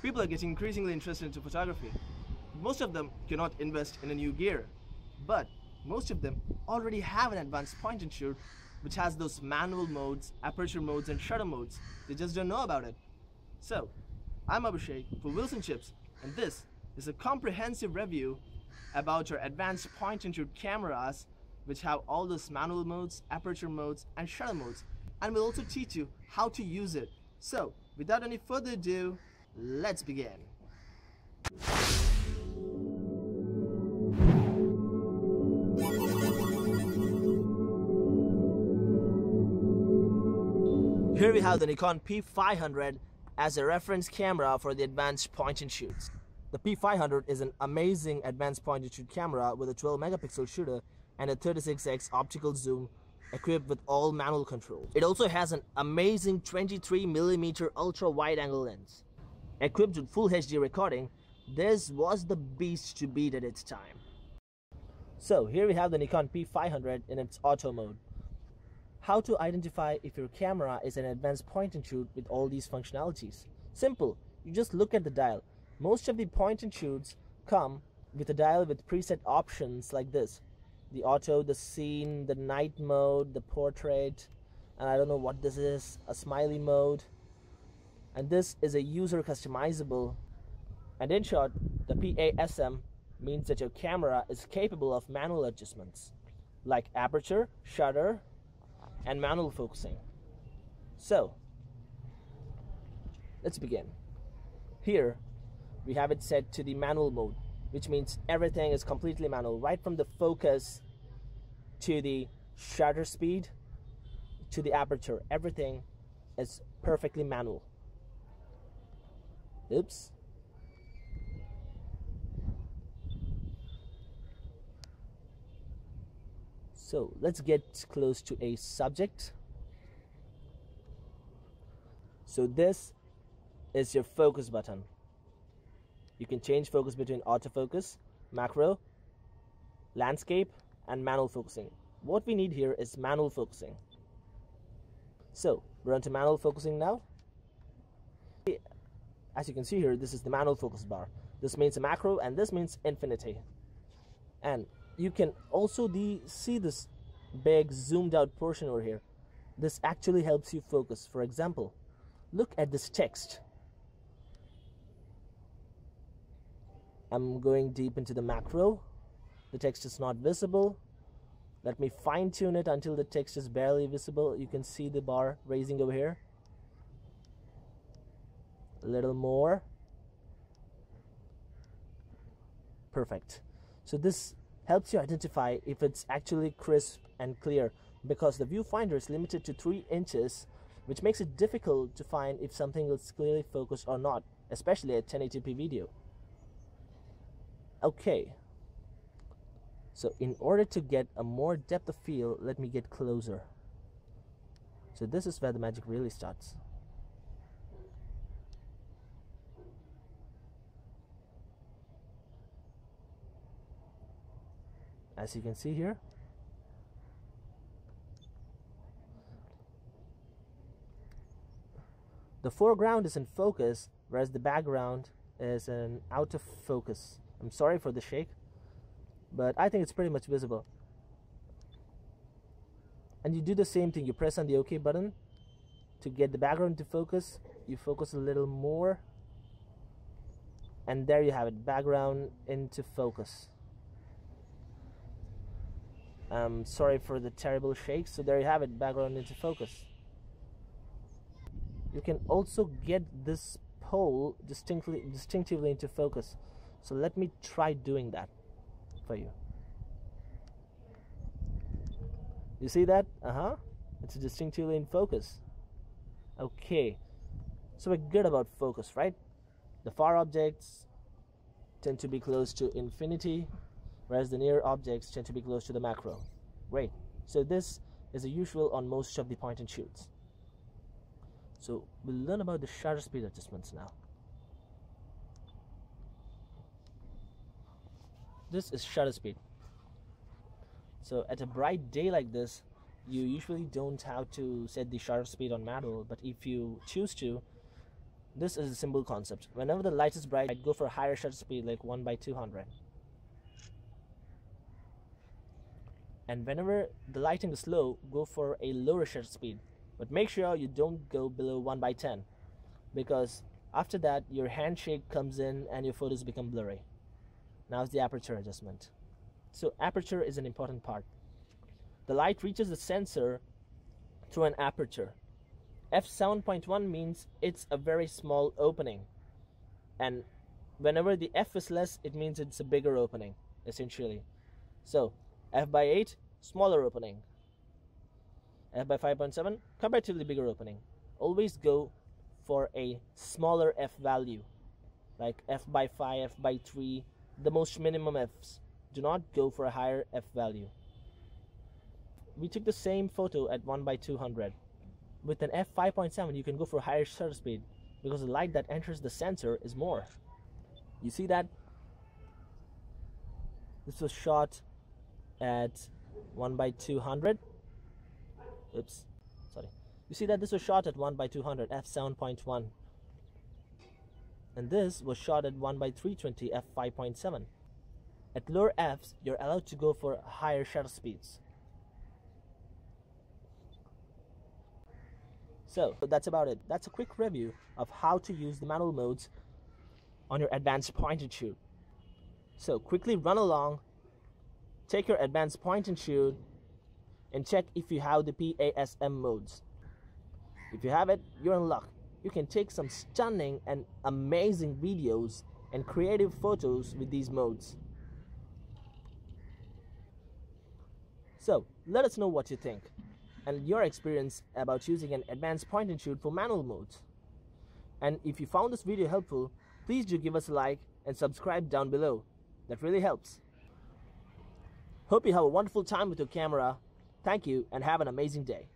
People are getting increasingly interested into photography. Most of them cannot invest in a new gear, but most of them already have an advanced point and shoot which has those manual modes, aperture modes and shutter modes. They just don't know about it. So, I'm Abhishek for Wilson Chips, and this is a comprehensive review about our advanced point and shoot cameras which have all those manual modes, aperture modes and shutter modes, and we'll also teach you how to use it. So, without any further ado, let's begin. Here we have the Nikon P500 as a reference camera for the advanced point and shoots. The P500 is an amazing advanced point and shoot camera with a 12 megapixel shooter and a 36x optical zoom equipped with all manual controls. It also has an amazing 23mm ultra wide angle lens. Equipped with full HD recording, this was the beast to beat at its time. So here we have the Nikon P500 in its auto mode. How to identify if your camera is an advanced point and shoot with all these functionalities? Simple, you just look at the dial. Most of the point and shoots come with a dial with preset options like this. The auto, the scene, the night mode, the portrait, and I don't know what this is, a smiley mode. And this is a user customizable. And in short, the PASM means that your camera is capable of manual adjustments like aperture, shutter, and manual focusing. So, let's begin. Here, we have it set to the manual mode, which means everything is completely manual, right from the focus to the shutter speed to the aperture. Everything is perfectly manual. Oops. So let's get close to a subject. So this is your focus button. You can change focus between autofocus, macro, landscape, and manual focusing. What we need here is manual focusing. So we're on to manual focusing now. As you can see here, this is the manual focus bar. This means a macro and this means infinity. And you can also see this big zoomed out portion over here. This actually helps you focus. For example, look at this text. I'm going deep into the macro. The text is not visible. Let me fine tune it until the text is barely visible. You can see the bar raising over here. A little more. Perfect. So this helps you identify if it's actually crisp and clear, because the viewfinder is limited to 3 inches, which makes it difficult to find if something is clearly focused or not, especially at 1080p video. Okay, so in order to get a more depth of field, let me get closer. So this is where the magic really starts. As you can see here, the foreground is in focus, whereas the background is out of focus. I'm sorry for the shake, but I think it's pretty much visible. And you do the same thing. You press on the OK button to get the background to focus. You focus a little more, and there you have it, background into focus. I'm sorry for the terrible shakes. So there you have it, background into focus. You can also get this pole distinctively into focus. So let me try doing that for you. You see that? It's distinctively in focus. Okay, so we're good about focus, right? The far objects tend to be close to infinity, whereas the near objects tend to be close to the macro. Great. So this is a usual on most of the point and shoots. So we'll learn about the shutter speed adjustments now. This is shutter speed. So at a bright day like this, you usually don't have to set the shutter speed on manual, but if you choose to, This is a simple concept. Whenever the light is bright, go for a higher shutter speed like 1/200. And whenever the lighting is low, go for a lower shutter speed. But make sure you don't go below 1/10, because after that your handshake comes in and your photos become blurry. Now it's the aperture adjustment. So aperture is an important part. The light reaches the sensor through an aperture. f7.1 means it's a very small opening, and whenever the f is less, it means it's a bigger opening, essentially. So f/8, smaller opening. f/5.7, comparatively bigger opening. Always go for a smaller f value, like f/5, f/3, the most minimum f's. Do not go for a higher f value. We took the same photo at 1/200. With an f5.7, you can go for a higher shutter speed because the light that enters the sensor is more. You see that? This was shot at 1/200. Oops, sorry. You see that this was shot at 1/200, f7.1. And this was shot at 1/320, f5.7. At lower f's, you're allowed to go for higher shutter speeds. So that's about it. That's a quick review of how to use the manual modes on your advanced point and shoot. So quickly run along, take your advanced point and shoot, and check if you have the PASM modes. If you have it, you're in luck. You can take some stunning and amazing videos and creative photos with these modes. So let us know what you think and your experience about using an advanced point and shoot for manual modes. And if you found this video helpful, please do give us a like and subscribe down below. That really helps. Hope you have a wonderful time with your camera. Thank you and have an amazing day.